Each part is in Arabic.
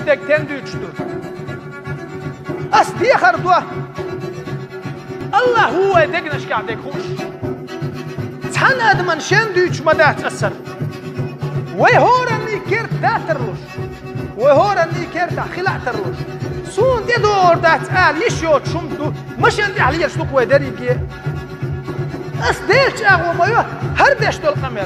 اشتك تندوشتو أستي خردوه الله هو دقنش قاعد يخش تحن أدمن شندوش مدات أسر ويهورني كير تاترلوش ويهورني كير تخلع ترلوش سون دي دور دات قال يشوت شمتو مش عندي عليه شتوك ودريكي أصديش أغو مايو هردش دول قمر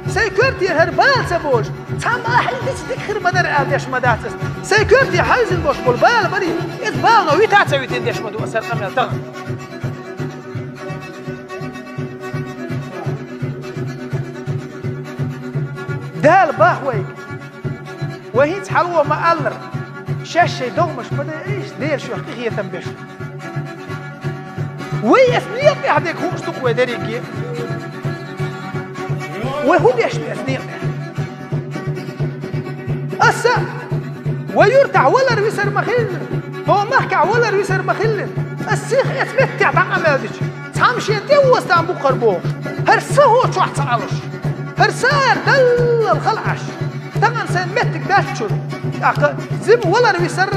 سيكورتي هربال سبوش تام أحد تذكر مدر أدش مداتس سيكورتي حايز البوش بالبال بري إذبال نوي تعتسوي تندش مدو أسر قمر تغن دال باهوي وهي تحلوه ما ألر شاشة دومش بدا إيش دير شو حقيقية تنبش ويثنيق يحديك هو اشتوك ودريكي وهو بيشتي أثنيق أسا ويرتع ولا رويسر مخل هو محكع ولا رويسر مخل السيخ يثبت تعطان أمالدش تامشي دوست عن بقربوه هرسا هو شو احتعالش هرسار دل الخلعش تغن سن متك داشتشور زم ولا رويسر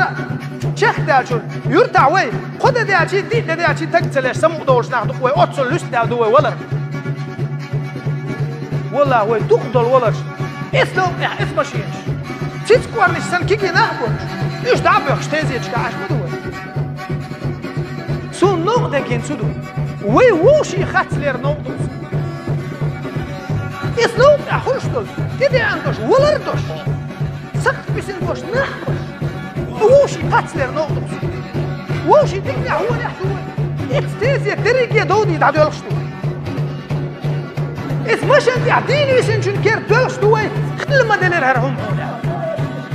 شيخ داشتشور يرتع وي خد داشتي دي داشتي تقتلش سمو دورش ناخدوك وي أتصل لست دادوه ولا والله وي تقدل ولرش إثلو إثمشيش تتكورنش سن كيكي نحبوش إيش دعبوك شتازيتش كعاش بدوه سون نقطة كين سودو وي ووشي خاتلير نقطة إثلو أحوشتل تدي عندوش ولردوش سقط بسندوش نحبوش ووشي خاتلير نقطة ووشي تكني هو نحتوه إتستازي تريكي دودي دعدو يلقشتو إثمش أنت عديني ويسنجن كير دولشتوه خدل ما دلير هرهم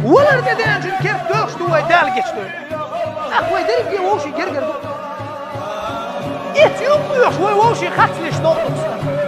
ولا رجع عشان كيف دوش توي دالجش توي أخوي درجي ووشي جرجر إيه يوم يوش ووشي خاتلش نقطة